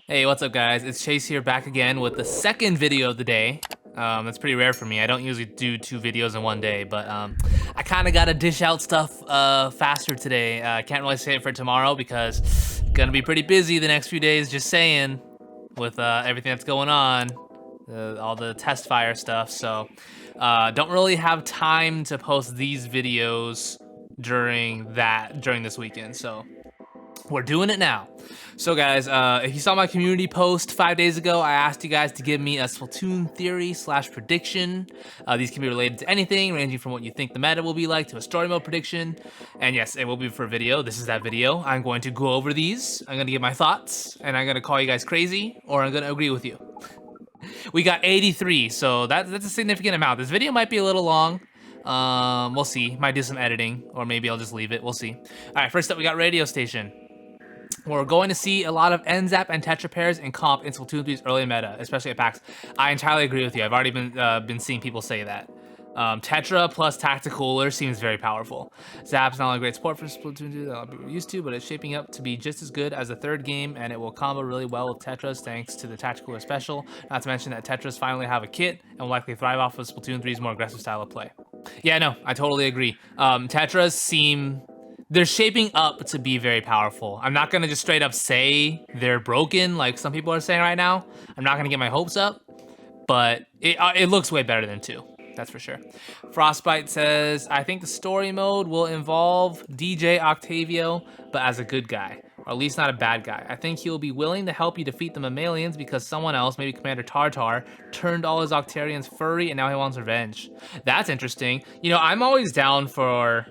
Hey, what's up guys? It's Chase here back again with the second video of the day. That's pretty rare for me. I don't usually do 2 videos in one day, but I kind of got to dish out stuff faster today. I can't really save it for tomorrow because it's gonna be pretty busy the next few days, just saying, with everything that's going on, all the test fire stuff. So don't really have time to post these videos during this weekend. So we're doing it now. So guys, if you saw my community post 5 days ago, I asked you guys to give me a Splatoon theory / prediction. These can be related to anything, ranging from what you think the meta will be like to a story mode prediction. And yes, it will be for a video. This is that video. I'm going to go over these. I'm going to give my thoughts, and I'm going to call you guys crazy, or I'm going to agree with you. We got 83, so that's a significant amount. This video might be a little long. We'll see. Might do some editing, or maybe I'll just leave it. We'll see. All right, first up, we got Radio Station. We're going to see a lot of NZAP and Tetra pairs in comp in Splatoon 3's early meta, especially at PAX. I entirely agree with you. I've already been seeing people say that. Tetra plus Tacticooler seems very powerful. Zap's not only a great support for Splatoon 2 that a lot of people are used to, but it's shaping up to be just as good as the third game, and it will combo really well with Tetras thanks to the Tacticooler special. Not to mention that Tetras finally have a kit and will likely thrive off of Splatoon 3's more aggressive style of play. Yeah, no, I totally agree. Tetras seem... they're shaping up to be very powerful. I'm not gonna just straight up say they're broken like some people are saying right now. I'm not gonna get my hopes up, but it looks way better than 2. That's for sure. Frostbite says, I think the story mode will involve DJ Octavio, but as a good guy, or at least not a bad guy. I think he'll be willing to help you defeat the mammalians because someone else, maybe Commander Tartar, turned all his Octarians furry and now he wants revenge. That's interesting. You know, I'm always down for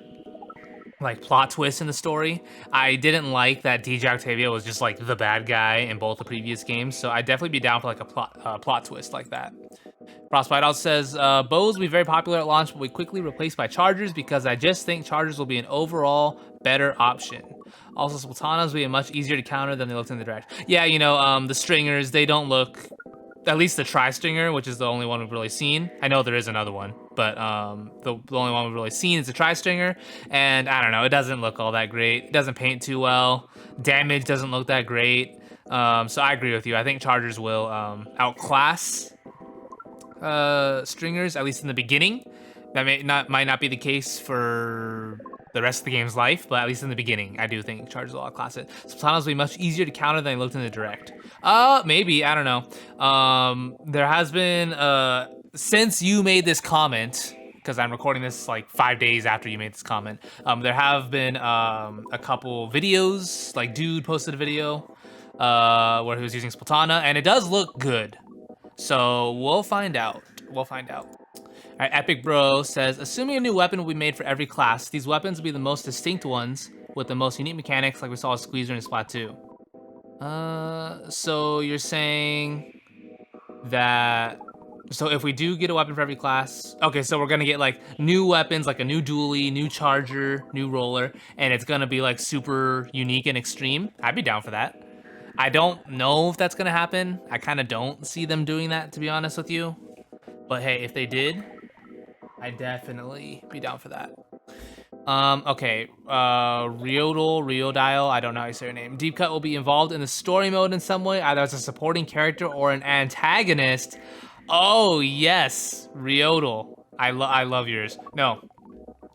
like plot twists in the story. I didn't like that DJ Octavio was just like the bad guy in both the previous games, so I'd definitely be down for like a plot twist like that. Frostbite also says, bows will be very popular at launch, but will be quickly replaced by chargers because I just think chargers will be an overall better option. Also, Sultanas will be much easier to counter than they looked in the direct. Yeah, you know, the stringers, they don't look... at least the tri-stringer, which is the only one we've really seen. I know there is another one, but the only one we've really seen is the tri-stringer, and I don't know, it doesn't look all that great. It doesn't paint too well. Damage doesn't look that great. So I agree with you. I think chargers will outclass stringers, at least in the beginning. That might not be the case for the rest of the game's life, but at least in the beginning, I do think chargers will outclass it. Sultanas will be much easier to counter than they looked in the direct. Maybe, I don't know. There has been, since you made this comment, because I'm recording this like 5 days after you made this comment, there have been a couple videos, like Dude posted a video where he was using Splatana, and it does look good. So we'll find out. We'll find out. All right, Epic Bro says, assuming a new weapon will be made for every class, these weapons will be the most distinct ones with the most unique mechanics like we saw with Squeezer in Splatoon 2. So you're saying that... so if we do get a weapon for every class... okay, so we're gonna get like new weapons, like a new dually, new charger, new roller, and it's gonna be like super unique and extreme. I'd be down for that. I don't know if that's gonna happen. I kind of don't see them doing that, to be honest with you. But hey, if they did, I'd definitely be down for that. Okay, Riodile, I don't know how you say your name. Deep Cut will be involved in the story mode in some way, either as a supporting character or an antagonist. Oh, yes, Riodile. I love yours. No,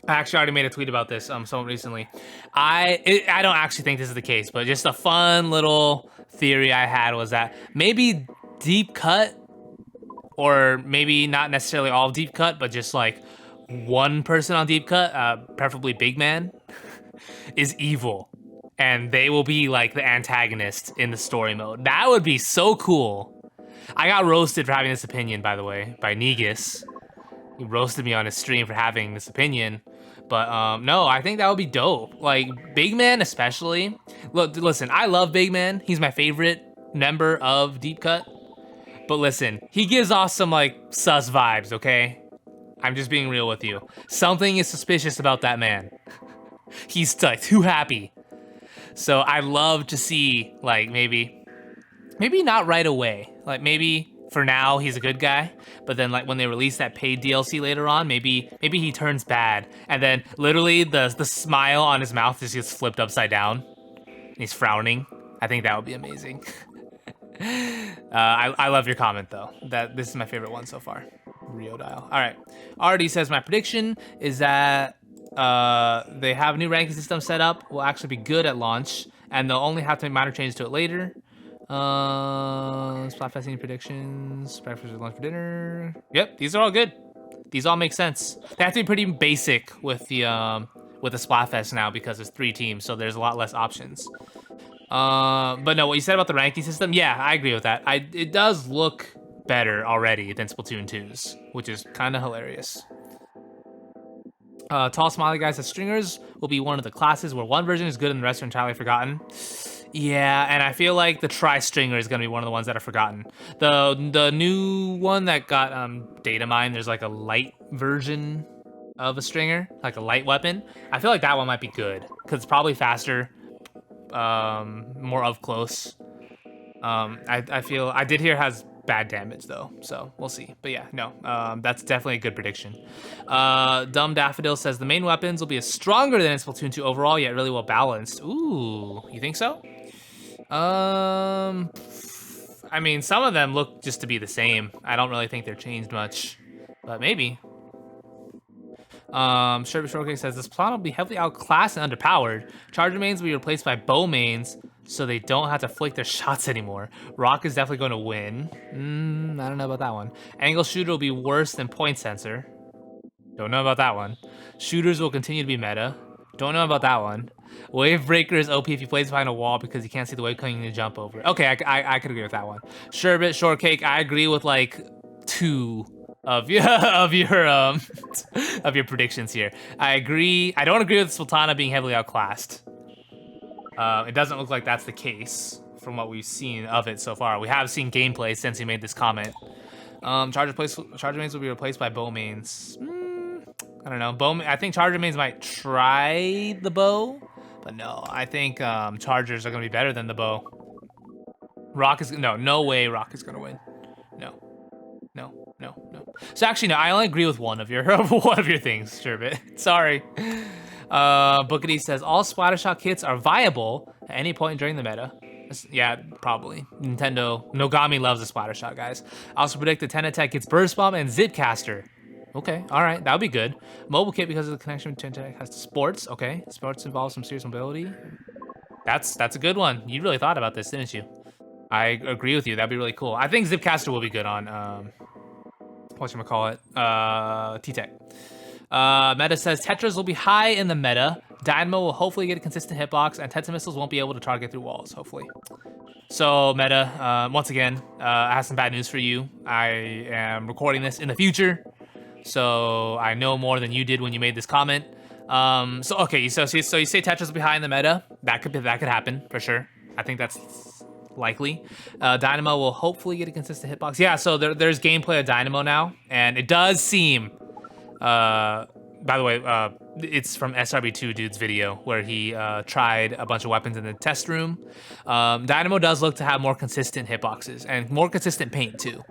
I actually already made a tweet about this somewhat recently. I don't actually think this is the case, but just a fun little theory I had was that maybe Deep Cut, or maybe not necessarily all of Deep Cut, but just like one person on Deep Cut, preferably Big Man, is evil. And they will be like the antagonist in the story mode. That would be so cool. I got roasted for having this opinion, by the way, by Negus. He roasted me on his stream for having this opinion. But no, I think that would be dope. Like, Big Man especially. Look, listen, I love Big Man. He's my favorite member of Deep Cut. But listen, he gives off some, like, sus vibes, okay? I'm just being real with you. Something is suspicious about that man. He's, like, too happy. So I'd love to see, like, maybe not right away. Like, maybe for now he's a good guy, but then, like, when they release that paid DLC later on, maybe he turns bad. And then, literally, the smile on his mouth just gets flipped upside down. And he's frowning. I think that would be amazing. I love your comment though. This is my favorite one so far. Rio Dial. All right. RD says my prediction is that they have a new ranking system set up. Will actually be good at launch, and they'll only have to make minor changes to it later. Splatfest any predictions? Breakfast or lunch for dinner? Yep, these are all good. These all make sense. They have to be pretty basic with the Splatfest now because it's 3 teams, so there's a lot less options. But no, what you said about the ranking system, yeah, I agree with that. It does look better already than Splatoon 2's, which is kind of hilarious. Tall Smiley Guy says stringers will be one of the classes where one version is good and the rest are entirely forgotten. Yeah, and I feel like the tri-stringer is gonna be one of the ones that are forgotten. The new one that got data mined, there's like a light version of a stringer, like a light weapon. I feel like that one might be good because it's probably faster, more up close. I did hear it has bad damage though, so we'll see. But yeah, no, that's definitely a good prediction. Dumb Daffodil says the main weapons will be stronger than in Splatoon 2 overall, yet really well balanced. Ooh, you think so? I mean, some of them look just to be the same. I don't really think they're changed much, but maybe. Sherbet Shortcake says this plan will be heavily outclassed and underpowered. Charger mains will be replaced by bow mains, so they don't have to flick their shots anymore. Rock is definitely going to win. I don't know about that one. Angle shooter will be worse than point sensor. Don't know about that one. Shooters will continue to be meta. Don't know about that one. Wave breaker is OP if you place behind a wall because you can't see the wave coming to jump over. Okay, I could agree with that one. Sherbet Shortcake, I agree with like 2 of your of your predictions here. I agree. I don't agree with Sultana being heavily outclassed. It doesn't look like that's the case from what we've seen of it so far. We have seen gameplay since he made this comment. Charger mains will be replaced by bow mains. I don't know. I think charger mains might try the bow, but no. I think chargers are gonna be better than the bow. Rock is no way. Rock is gonna win. No. So actually, no. I only agree with one of your things, Sherbet. Sorry. Bookity says all Splattershot kits are viable at any point during the meta. Yeah, probably. Nintendo Nogami loves the Splattershot, guys. I also predict the 10 attack gets Burst Bomb and Zipcaster. Okay, all right, that would be good. Mobile kit because of the connection between 10 attack has to sports. Okay, sports involves some serious mobility. That's a good one. You really thought about this, didn't you? I agree with you. That'd be really cool. I think Zipcaster will be good on whatchamacallit, T-Tech. Meta says Tetras will be high in the meta. Dynamo will hopefully get a consistent hitbox, and Tetsu missiles won't be able to target through walls, hopefully. So, Meta, once again, I have some bad news for you. I am recording this in the future, so I know more than you did when you made this comment. So you say Tetras will be high in the meta. That could happen for sure. I think that's likely. Dynamo will hopefully get a consistent hitbox. Yeah, so there's gameplay of Dynamo now, and it does seem. By the way, it's from SRB2 Dude's video where he tried a bunch of weapons in the test room. Dynamo does look to have more consistent hitboxes and more consistent paint too.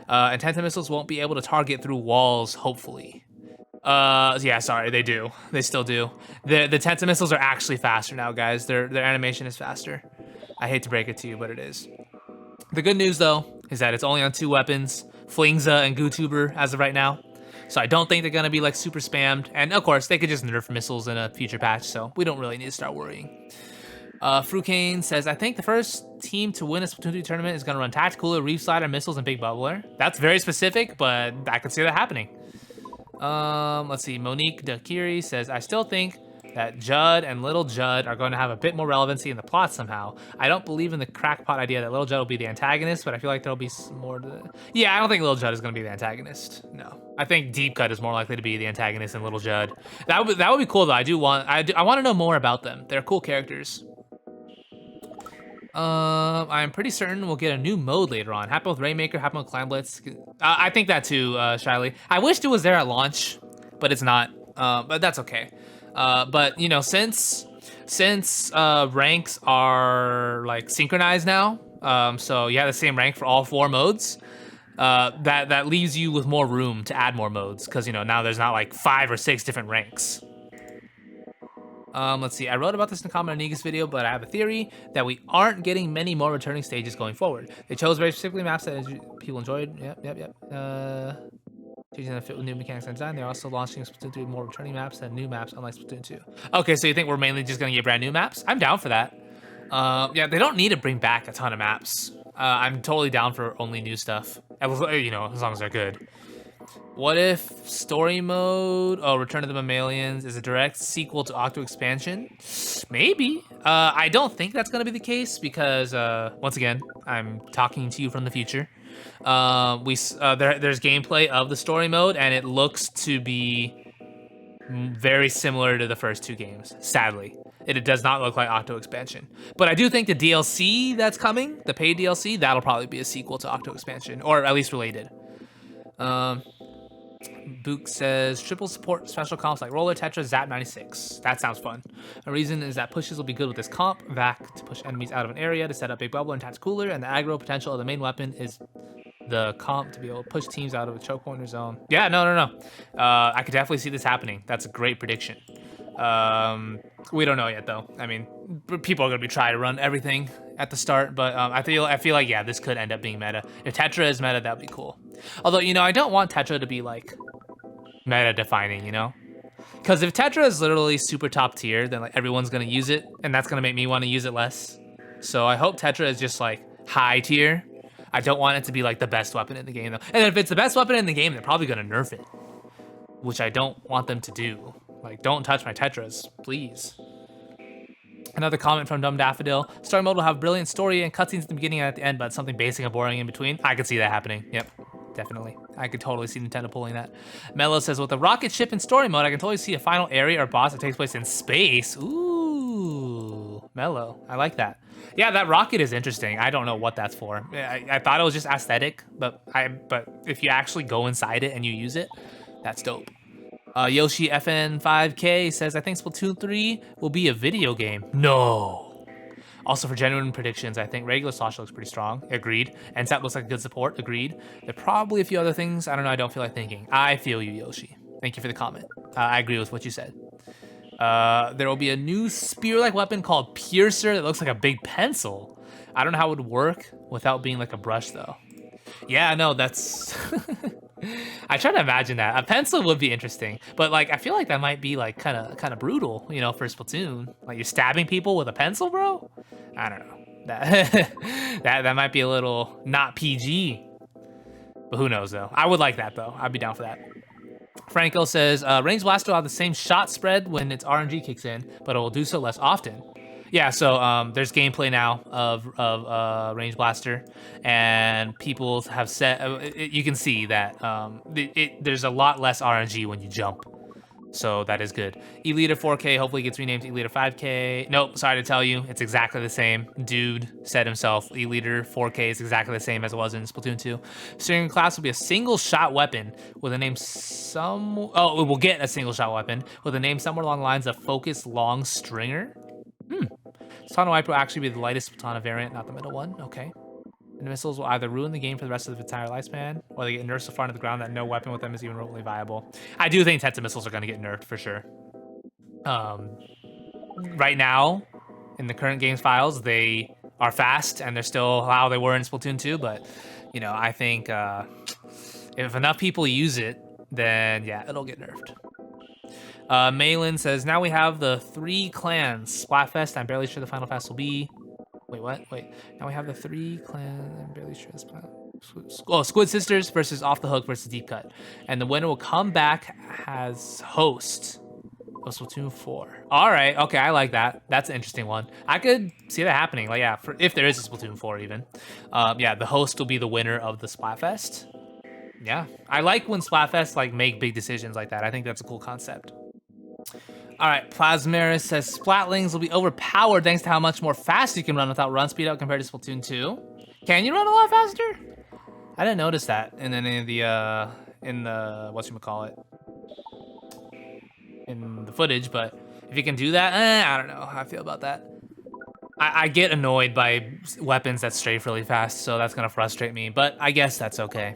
And Tenta missiles won't be able to target through walls, hopefully. Yeah, sorry, they do. They still do. The Tenta missiles are actually faster now, guys. Their animation is faster. I hate to break it to you, but it is. The good news, though, is that it's only on 2 weapons, Flingza and Gootuber, as of right now. So I don't think they're gonna be like super spammed. And of course, they could just nerf missiles in a future patch, so we don't really need to start worrying. Frucane says, I think the first team to win a Splatoon 2 tournament is gonna run Tacticooler, Reef Slider, Missiles, and Big Bubbler. That's very specific, but I could see that happening. Let's see, Monique Dakiri says, I still think that Judd and Little Judd are going to have a bit more relevancy in the plot somehow. I don't believe in the crackpot idea that Little Judd will be the antagonist, but I feel like there'll be more to the... Yeah, I don't think Little Judd is going to be the antagonist. No. I think Deep Cut is more likely to be the antagonist than Little Judd. That would be cool, though. I want to know more about them. They're cool characters. I'm pretty certain we'll get a new mode later on. Happen with Rainmaker, happen with Clan Blitz. I think that too, Shiley. I wished it was there at launch, but it's not. But that's okay. But you know, since ranks are like synchronized now, so you have the same rank for all 4 modes. That leaves you with more room to add more modes because you know now there's not like 5 or 6 different ranks. Let's see. I wrote about this in a comment on Niga's video, but I have a theory that we aren't getting many more returning stages going forward. They chose very specifically maps that people enjoyed. Yep. Changing that fit with new mechanics and design. They're also launching Splatoon 3 more returning maps than new maps, unlike Splatoon 2. Okay, so you think we're mainly just gonna get brand new maps? I'm down for that. Yeah, they don't need to bring back a ton of maps. I'm totally down for only new stuff. You know, as long as they're good. What if story mode, Return of the Mammalians, is a direct sequel to Octo Expansion? Maybe. I don't think that's gonna be the case because, once again, I'm talking to you from the future. There's gameplay of the story mode, and it looks to be very similar to the first two games, sadly. It does not look like Octo Expansion. But I do think the DLC that's coming, the paid DLC, that'll probably be a sequel to Octo Expansion, or at least related. Book says, triple support special comps like Roller, Tetra, Zap 96. That sounds fun. A reason is that pushes will be good with this comp. Vac to push enemies out of an area to set up Big Bubble and Tat's Cooler, and the aggro potential of the main weapon is the comp to be able to push teams out of a choke point or zone. Yeah, no. I could definitely see this happening. That's a great prediction. We don't know yet, though. I mean, people are going to be trying to run everything at the start, but I feel like, yeah, this could end up being meta. If Tetra is meta, that'd be cool. Although, you know, I don't want Tetra to be, like, meta-defining, you know? Because if Tetra is literally super top tier, then, like, everyone's going to use it, and that's going to make me want to use it less. So I hope Tetra is just, like, high tier. I don't want it to be, like, the best weapon in the game, though. And if it's the best weapon in the game, they're probably going to nerf it, which I don't want them to do. Like, don't touch my Tetras, please. Another comment from Dumb Daffodil. Story mode will have brilliant story and cutscenes at the beginning and at the end, but something basic and boring in between. I could see that happening. Yep, definitely. I could totally see Nintendo pulling that. Mello says, with the rocket ship in story mode, I can totally see a final area or boss that takes place in space. Ooh, Mello. I like that. Yeah, that rocket is interesting. I don't know what that's for. I thought it was just aesthetic, but if you actually go inside it and you use it, that's dope. Yoshi FN5K says, I think Splatoon 3 will be a video game. No. Also, for genuine predictions, I think regular Sasha looks pretty strong. Agreed. NSAP looks like good support. Agreed. There are probably a few other things. I don't know. I don't feel like thinking. I feel you, Yoshi. Thank you for the comment. I agree with what you said. There will be a new spear-like weapon called Piercer that looks like a big pencil. I don't know how it would work without being like a brush, though. Yeah, no, that's... I try to imagine that. A pencil would be interesting, but like I feel like that might be like kind of brutal, you know, for Splatoon. Like you're stabbing people with a pencil, bro? I don't know. That might be a little not PG. But who knows though? I would like that though. I'd be down for that. Franco says, Range Blaster will have the same shot spread when its RNG kicks in, but it will do so less often. Yeah, so there's gameplay now of Range Blaster, and people have said you can see that there's a lot less RNG when you jump, so that is good. E-Liter 4K hopefully gets renamed to E-Liter 5K. Nope, sorry to tell you, it's exactly the same. Dude said himself, E-Liter 4K is exactly the same as it was in Splatoon 2. Steering class will be a single shot weapon with a name it will get a single shot weapon with a name somewhere along the lines of Focus Long Stringer. Splatana Wipe will actually be the lightest Splatana variant, not the middle one. Okay. And the missiles will either ruin the game for the rest of the entire lifespan, or they get nerfed so far into the ground that no weapon with them is even remotely viable. I do think Tetsu missiles are going to get nerfed for sure. Right now, in the current game's files, they are fast and they're still how they were in Splatoon 2. But you know, I think if enough people use it, then yeah, it'll get nerfed. Malin says, now we have the 3 clans. Splatfest, I'm barely sure the final fest will be. Wait, what? Wait. Now we have the 3 clans. I'm barely sure. Squid Sisters versus Off the Hook versus Deep Cut. And the winner will come back as host of Splatoon 4. All right. Okay, I like that. That's an interesting one. I could see that happening. Like, yeah, if there is a Splatoon 4 even. Yeah, the host will be the winner of the Splatfest. Yeah. I like when Splatfest, like, make big decisions like that. I think that's a cool concept. All right, Plasmaris says Splatlings will be overpowered thanks to how much more fast you can run without run speed up compared to Splatoon 2. Can you run a lot faster? I didn't notice that in any of the whatchamacallit, in the footage, but if you can do that, I don't know how I feel about that. I get annoyed by weapons that strafe really fast, so that's gonna frustrate me, but I guess that's okay.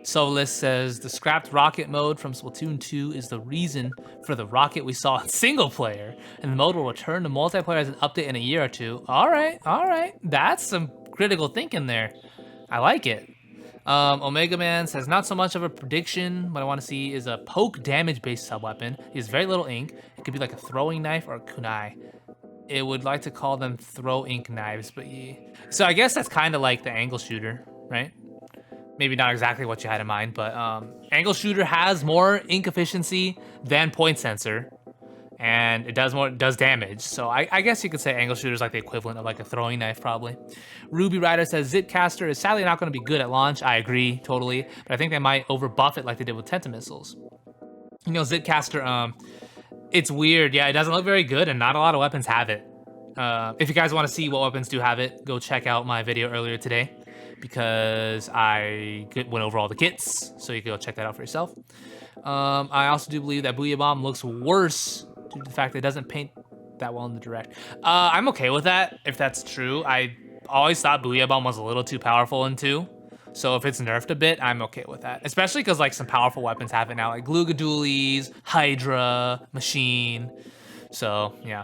Solus says the scrapped rocket mode from Splatoon 2 is the reason for the rocket we saw in single player, and the mode will return to multiplayer as an update in a year or two. All right. That's some critical thinking there. I like it. Omega Man says not so much of a prediction. What I want to see is a poke damage based sub weapon. He has very little ink. It could be like a throwing knife or a kunai. It would like to call them throw ink knives, but yeah. So I guess that's kind of like the angle shooter, right? Maybe not exactly what you had in mind, but angle shooter has more ink efficiency than point sensor, and it does damage. So I guess you could say angle shooter is like the equivalent of like a throwing knife, probably. Ruby Rider says Zitcaster is sadly not going to be good at launch. I agree totally, but I think they might overbuff it like they did with Tenta missiles. You know, Zitcaster, it's weird. Yeah, it doesn't look very good, and not a lot of weapons have it. If you guys want to see what weapons do have it, go check out my video earlier today, because I went over all the kits, so you can go check that out for yourself. I also do believe that Booyah Bomb looks worse due to the fact that it doesn't paint that well in the direct. I'm okay with that, if that's true. I always thought Booyah Bomb was a little too powerful in 2, so if it's nerfed a bit, I'm okay with that. Especially because like some powerful weapons have it now, like Glugadoolies, Hydra, Machine. So yeah.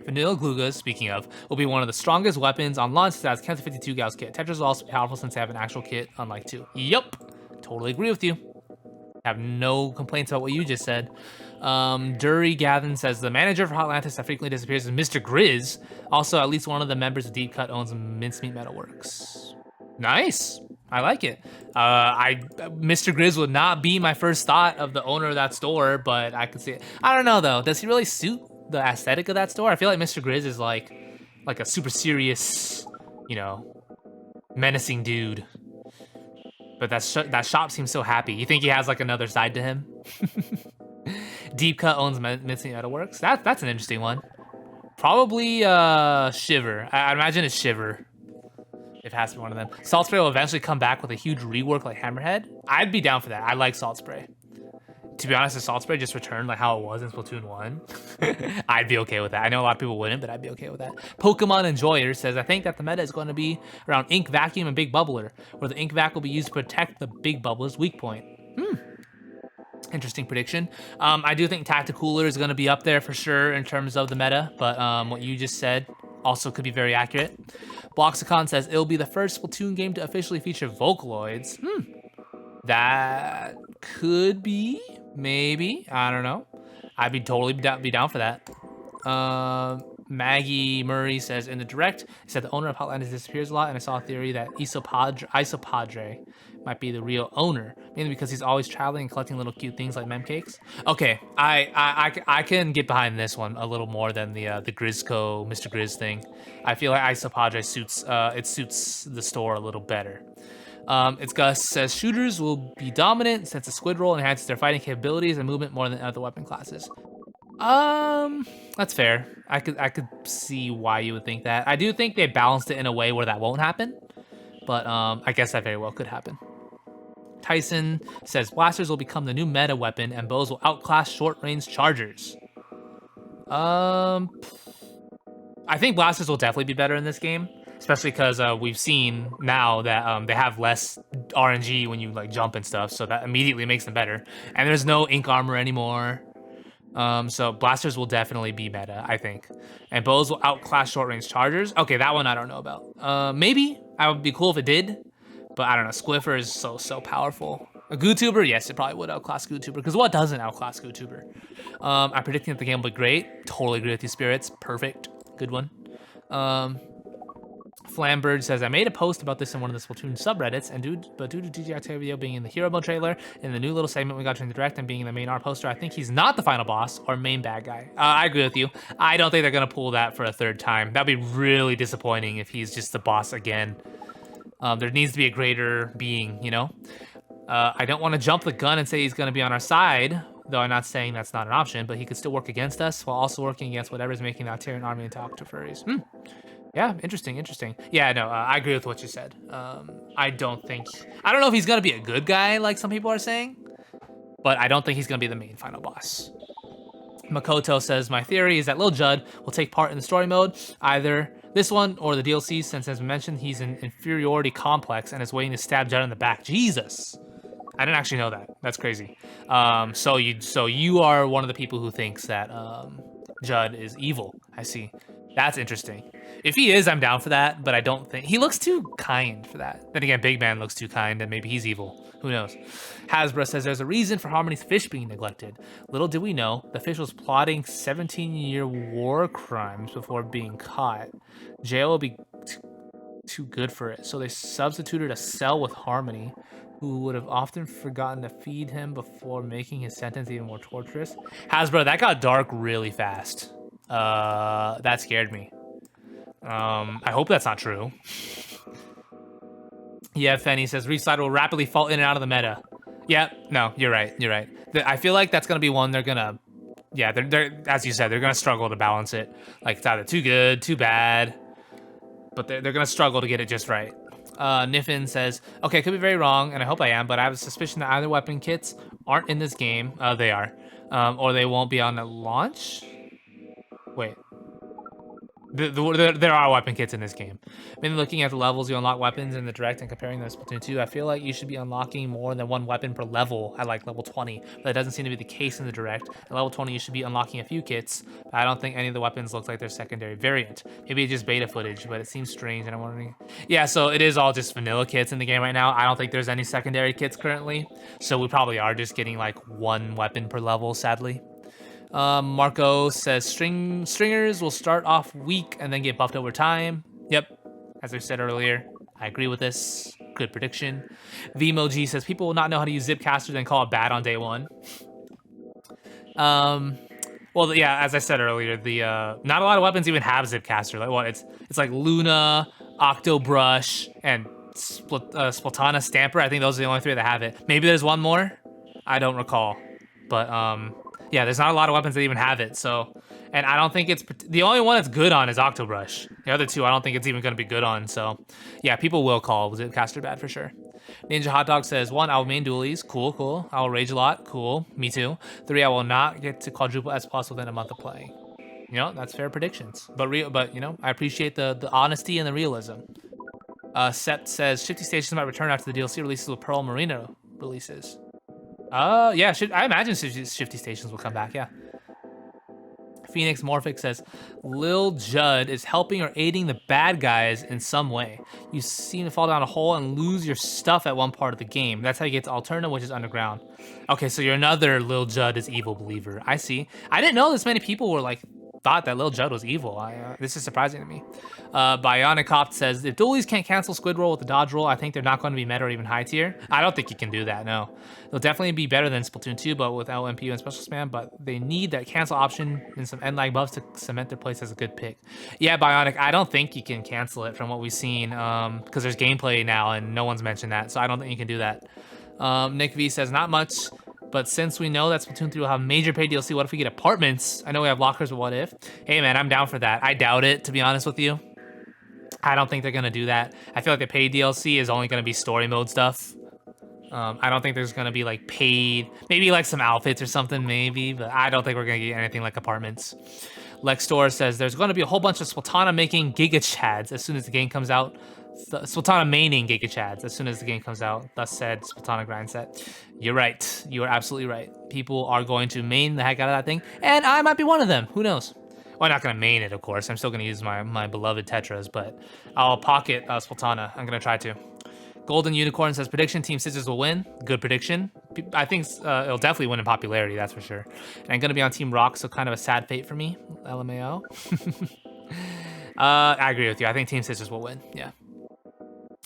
Vanilla Glugas, speaking of, will be one of the strongest weapons on launch that has Kenta 52 Gauss kit. Tetris will also be powerful since they have an actual kit, unlike 2. Yup, totally agree with you. Have no complaints about what you just said. Dury Gavin says the manager for Hot Atlantis that frequently disappears is Mr. Grizz. Also, at least one of the members of Deep Cut owns Mincemeat Metalworks. Nice. I like it. Mr. Grizz would not be my first thought of the owner of that store, but I could see it. I don't know though. Does he really suit the aesthetic of that store? I feel like Mr. Grizz is like a super serious, you know, menacing dude. But that shop seems so happy. You think he has like another side to him? Deep Cut owns Mincemeat Metalworks. That's an interesting one. Probably Shiver. I imagine it's Shiver. If it has to be one of them. Salt Spray will eventually come back with a huge rework like Hammerhead. I'd be down for that. I like Salt Spray. To be honest, if Salt Spray just returned like how it was in Splatoon 1, I'd be okay with that. I know a lot of people wouldn't, but I'd be okay with that. Pokemon Enjoyer says, I think that the meta is going to be around Ink Vacuum and Big Bubbler, where the Ink Vac will be used to protect the Big Bubbler's weak point. Interesting prediction. I do think Tacticooler is going to be up there for sure in terms of the meta, but what you just said also could be very accurate. Bloxicon says, it'll be the first Splatoon game to officially feature Vocaloids. That could be, maybe, I don't know. I'd be totally be down for that. Maggie Murray says, in the direct, he said the owner of Hotlanders disappears a lot, and I saw a theory that Isopadre might be the real owner, mainly because he's always traveling and collecting little cute things like mem cakes. Okay, I can get behind this one a little more than the Grizzco Mr. Grizz thing. I feel like Isopadre suits the store a little better. It's Gus says shooters will be dominant since the squid roll enhances their fighting capabilities and movement more than other weapon classes. That's fair. I could see why you would think that. I do think they balanced it in a way where that won't happen, but I guess that very well could happen. Tyson says blasters will become the new meta weapon and bows will outclass short-range chargers. I think blasters will definitely be better in this game, especially because we've seen now that they have less RNG when you like jump and stuff, so that immediately makes them better. And there's no ink armor anymore. So blasters will definitely be meta, I think. And bows will outclass short-range chargers. Okay, that one I don't know about. Maybe. I would be cool if it did. But I don't know, Squiffer is so powerful. A GooTuber, yes, it probably would outclass GooTuber, because what doesn't outclass GooTuber? I'm predicting that the game will be great. Totally agree with you, Spirits. Perfect. Good one. Flambird says, I made a post about this in one of the Splatoon subreddits, and due to DJ Octavio being in the hero mode trailer, in the new little segment we got during the direct, and being in the main art poster, I think he's not the final boss or main bad guy. I agree with you. I don't think they're going to pull that for a third time. That'd be really disappointing if he's just the boss again. There needs to be a greater being, you know? I don't want to jump the gun and say he's going to be on our side, though I'm not saying that's not an option, but he could still work against us while also working against whatever's making the Octarian army into Octofurries. Yeah, interesting. Yeah, no, I agree with what you said. I don't know if he's going to be a good guy like some people are saying, but I don't think he's going to be the main final boss. Makoto says, my theory is that Lil Judd will take part in the story mode, either This one, or the DLC, since as mentioned, he's an inferiority complex and is waiting to stab Judd in the back. Jesus. I didn't actually know that. That's crazy. So you are one of the people who thinks that Judd is evil. I see. That's interesting. If he is, I'm down for that, but I don't think... He looks too kind for that. Then again, Big Man looks too kind, and maybe he's evil. Who knows? Hasbro says there's a reason for Harmony's fish being neglected. Little did we know, the fish was plotting 17-year war crimes before being caught. Jail will be too good for it, so they substituted a cell with Harmony, who would have often forgotten to feed him before making his sentence even more torturous. Hasbro, that got dark really fast. That scared me. I hope that's not true. Yeah, Fenny says Reside will rapidly fall in and out of the meta. Yeah, no, you're right. You're right. I feel like that's gonna be one they're gonna, yeah, they're as you said, they're gonna struggle to balance it. Like it's either too good, too bad, but they're gonna struggle to get it just right. Niffin says, okay, I could be very wrong, and I hope I am, but I have a suspicion that either weapon kits aren't in this game. They are, or they won't be on the launch. Wait. There are weapon kits in this game. Mainly looking at the levels you unlock weapons in the direct and comparing them to Splatoon 2, I feel like you should be unlocking more than one weapon per level at like level 20, but that doesn't seem to be the case in the direct. At level 20, you should be unlocking a few kits, but I don't think any of the weapons look like their secondary variant. Maybe it's just beta footage, but it seems strange, and I'm wondering... Yeah, so it is all just vanilla kits in the game right now. I don't think there's any secondary kits currently, so we probably are just getting like one weapon per level, sadly. Marco says stringers will start off weak and then get buffed over time. Yep, as I said earlier, I agree with this. Good prediction. Vmoji says people will not know how to use Zipcaster then call it bad on day one. Well, yeah, as I said earlier, the not a lot of weapons even have Zipcaster. Like what? It's like Luna, Octobrush, and Splatana Stamper. I think those are the only three that have it. Maybe there's one more. I don't recall, but yeah, there's not a lot of weapons that even have it, so... And I don't think it's... The only one that's good on is Octobrush. The other two, I don't think it's even going to be good on, so... Yeah, people will call Zipcaster bad for sure. Ninja Hot Dog says, 1, I will main dualies. Cool, cool. I will rage a lot. Cool. Me too. 3, I will not get to quadruple S plus within a month of playing. You know, that's fair predictions. But, you know, I appreciate the honesty and the realism. Sept says, Shifty Stations might return after the DLC releases with Pearl Marina releases. Yeah, I imagine Shifty Stations will come back, yeah. Phoenix Morphic says, Lil Judd is helping or aiding the bad guys in some way. You seem to fall down a hole and lose your stuff at one part of the game. That's how you get to Alterna, which is underground. Okay, so you're another Lil Judd is evil believer. I see. I didn't know this many people were like, thought that Lil Judd was evil. This is surprising to me. Bionic Opt says, if dualies can't cancel Squid Roll with the dodge roll, I think they're not going to be meta or even high tier. I don't think you can do that, no. They'll definitely be better than Splatoon 2, but without MPU and special spam, but they need that cancel option and some end lag buffs to cement their place as a good pick. Yeah, Bionic, I don't think you can cancel it from what we've seen, because there's gameplay now and no one's mentioned that, so I don't think you can do that. Nick V says, not much. But since we know that Splatoon 3 will have major paid DLC, what if we get apartments? I know we have lockers, but what if? Hey, man, I'm down for that. I doubt it, to be honest with you. I don't think they're going to do that. I feel like the paid DLC is only going to be story mode stuff. I don't think there's going to be, like, paid... Maybe, like, some outfits or something, maybe. But I don't think we're going to get anything like apartments. Lextor says, there's going to be a whole bunch of Splatana making Giga Chads as soon as the game comes out. Splatana maining Giga Chads as soon as the game comes out. Thus said Splatana grind set. You're right. You are absolutely right. People are going to main the heck out of that thing, and I might be one of them. Who knows? Well, I'm not going to main it, of course. I'm still going to use my beloved Tetras, but I'll pocket Splatana. I'm going to try to. Golden Unicorn says, prediction, Team Scissors will win. Good prediction. I think it'll definitely win in popularity, that's for sure. And I'm going to be on Team Rock, so kind of a sad fate for me. LMAO. I agree with you. I think Team Scissors will win, yeah.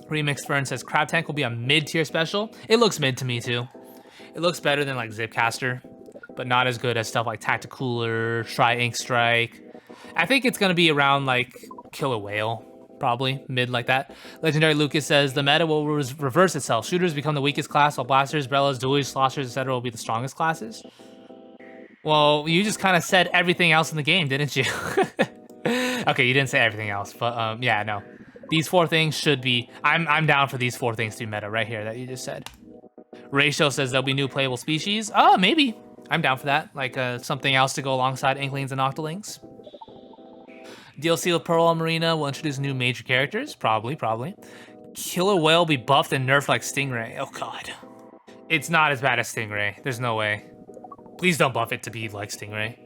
Remix Fern says, Crab Tank will be a mid-tier special. It looks mid to me, too. It looks better than, like, Zipcaster, but not as good as stuff like Tacticooler, Try Ink Strike. I think it's going to be around, like, Killer Whale, probably, mid like that. Legendary Lucas says, the meta will reverse itself. Shooters become the weakest class, while blasters, brellas, dualies, sloshers, etc. will be the strongest classes. Well, you just kind of said everything else in the game, didn't you? Okay, you didn't say everything else, but, yeah, no. These 4 things should be... I'm down for these 4 things to be meta right here that you just said. Ratio says there'll be new playable species. Oh, maybe. I'm down for that. Like something else to go alongside Inklings and Octolings. DLC with Pearl Marina will introduce new major characters. Probably. Killer Whale will be buffed and nerfed like Stingray. Oh god. It's not as bad as Stingray. There's no way. Please don't buff it to be like Stingray.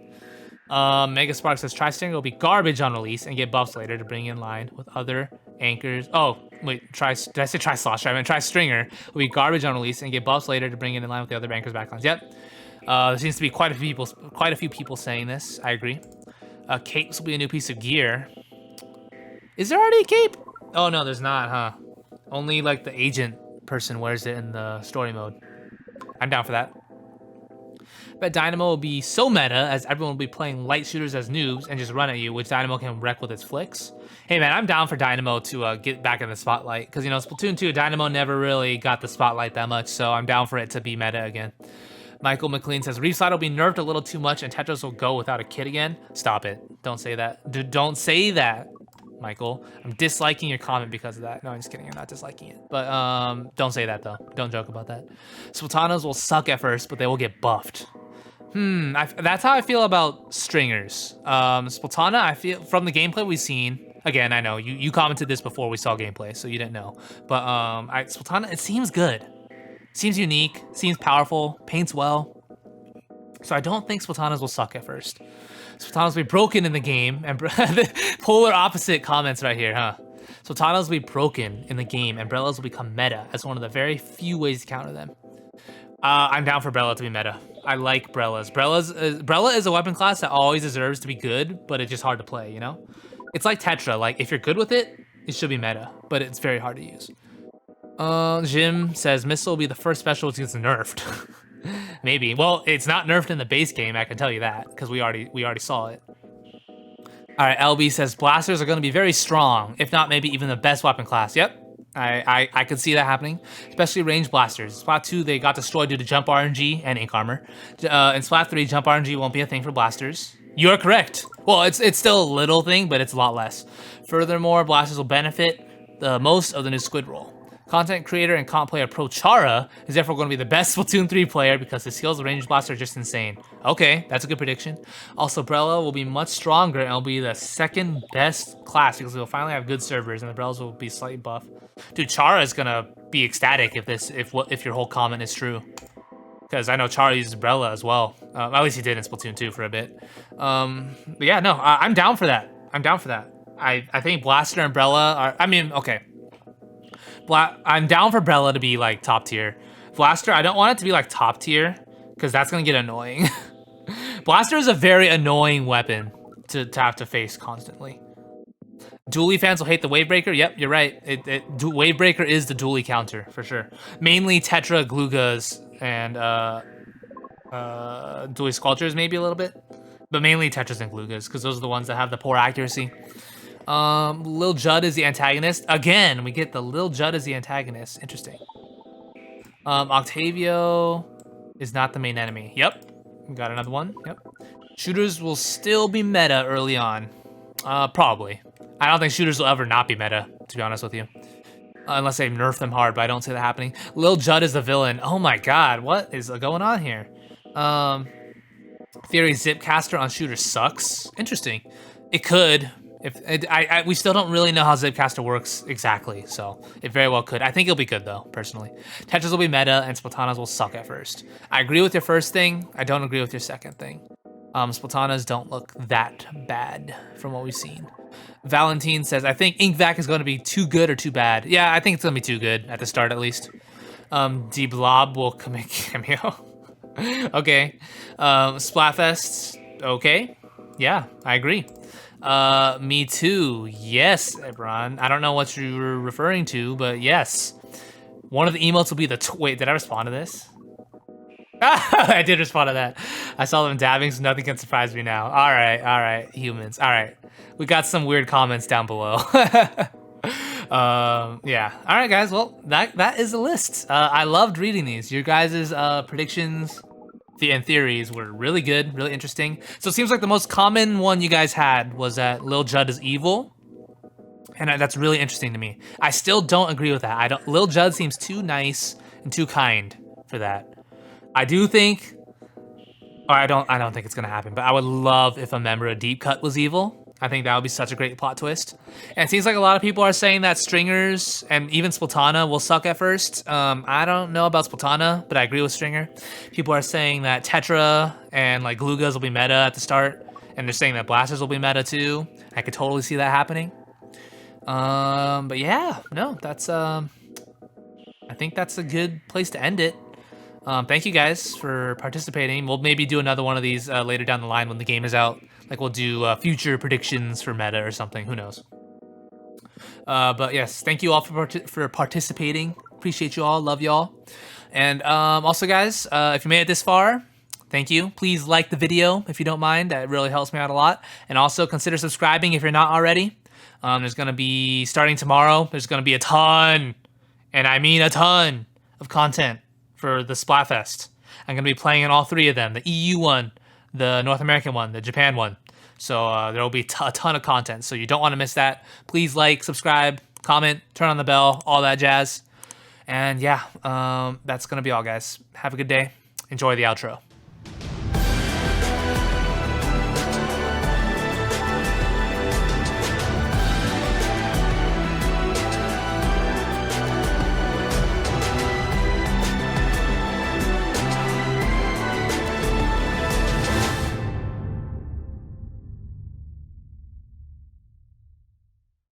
Mega Spark says Tri-Stinger will be garbage on release and get buffs later to bring in line with other anchors. Oh, wait, did I say Tri-Slosh? I meant Tri-Stringer will be garbage on release and get buffs later to bring it in line with the other anchors backlines. Yep. There seems to be quite a few people saying this. I agree. Capes will be a new piece of gear. Is there already a cape? Oh no, there's not, huh? Only like the agent person wears it in the story mode. I'm down for that. But Dynamo will be so meta as everyone will be playing light shooters as noobs and just run at you, which Dynamo can wreck with its flicks. Hey man, I'm down for Dynamo to get back in the spotlight because, you know, Splatoon 2, Dynamo never really got the spotlight that much, so I'm down for it to be meta again. Michael McLean says Reef Slide will be nerfed a little too much and Tetris will go without a kit again. Stop it. Don't say that. Dude, don't say that, Michael. I'm disliking your comment because of that. No, I'm just kidding. I'm not disliking it. But don't say that though. Don't joke about that. Splatanas will suck at first, but they will get buffed. That's how I feel about Stringers. Splatana, I feel from the gameplay we've seen. Again, I know you commented this before we saw gameplay, so you didn't know. But Splatana, it seems good. Seems unique. Seems powerful. Paints well. So I don't think Splatanas will suck at first. Splatanas will be broken in the game, and the polar opposite comments right here, huh? Splatanas will be broken in the game, and Brellas will become meta as one of the very few ways to counter them. I'm down for Brella to be meta. I like Brellas. Brella is a weapon class that always deserves to be good, but it's just hard to play, you know? It's like Tetra. Like, if you're good with it, it should be meta, but it's very hard to use. Jim says Missile will be the first special to get nerfed. Maybe. Well, it's not nerfed in the base game, I can tell you that, because we already saw it. All right, LB says blasters are going to be very strong, if not maybe even the best weapon class. Yep. I could see that happening, especially range blasters. Splat 2, they got destroyed due to jump RNG and ink armor. In Splat 3, jump RNG won't be a thing for blasters. You're correct. Well, it's still a little thing, but it's a lot less. Furthermore, blasters will benefit the most of the new squid roll. Content creator and comp player Pro Chara is therefore going to be the best Splatoon 3 player because his skills of range blaster are just insane. Okay, that's a good prediction. Also, Brella will be much stronger and will be the second best class because we'll finally have good servers and the Brellas will be slightly buff. Dude, Chara is gonna be ecstatic if your whole comment is true. Because I know Chara uses Brella as well. At least he did in Splatoon 2 for a bit. But yeah, no, I'm down for that. I'm down for that. I think Blaster and Brella are. I mean, okay. I'm down for Brella to be like top tier. Blaster, I don't want it to be like top tier because that's gonna get annoying. Blaster is a very annoying weapon to have to face constantly. Dually fans will hate the Wavebreaker. Yep, you're right. Wavebreaker is the Dually counter for sure. Mainly Tetra, Glugas, and Dually Sculptures maybe a little bit, but mainly Tetras and Glugas because those are the ones that have the poor accuracy. Lil Judd is the antagonist. Again, we get the Lil Judd as the antagonist. Interesting. Octavio is not the main enemy. Yep. We got another one. Yep. Shooters will still be meta early on. Probably. I don't think shooters will ever not be meta, to be honest with you. Unless they nerf them hard, but I don't see that happening. Lil Judd is the villain. Oh my god, what is going on here? Theory Zipcaster on shooters sucks. Interesting. It could. We still don't really know how Zipcaster works exactly, so it very well could. I think it'll be good though, personally. Tetras will be meta, and Splatanas will suck at first. I agree with your first thing. I don't agree with your second thing. Splatanas don't look that bad from what we've seen. Valentine says, I think InkVac is going to be too good or too bad. Yeah, I think it's going to be too good, at the start at least. D-Blob will commit cameo. Okay. Splatfest, okay. Yeah, I agree. Me too. Yes, Ebron. I don't know what you were referring to, but yes. One of the emotes will be the... Wait, did I respond to this? I did respond to that. I saw them dabbing, so nothing can surprise me now. All right, humans. All right. We got some weird comments down below. Yeah. All right, guys. Well, that is the list. I loved reading these. Your guys' predictions and theories were really good, really interesting. So it seems like the most common one you guys had was that Lil Judd is evil. And that's really interesting to me. I still don't agree with that. Lil Judd seems too nice and too kind for that. I do think, or I don't think it's gonna happen, but I would love if a member of Deep Cut was evil. I think that would be such a great plot twist. And it seems like a lot of people are saying that Stringers and even Splatana will suck at first. I don't know about Splatana, but I agree with Stringer. People are saying that Tetra and like Glugas will be meta at the start, and they're saying that Blasters will be meta too. I could totally see that happening. But yeah, no, that's I think that's a good place to end it. Thank you guys for participating. We'll maybe do another one of these later down the line when the game is out. Like we'll do future predictions for meta or something. Who knows? But yes, thank you all for participating. Appreciate you all. Love y'all. And also, guys, if you made it this far, thank you. Please like the video if you don't mind. That really helps me out a lot. And also consider subscribing if you're not already. There's going to be, starting tomorrow, there's going to be a ton, and I mean a ton, of content for the Splatfest. I'm going to be playing in all three of them. The EU one, the North American one, the Japan one. So there will be a ton of content. So you don't want to miss that. Please like, subscribe, comment, turn on the bell, all that jazz. And yeah, that's going to be all, guys. Have a good day. Enjoy the outro.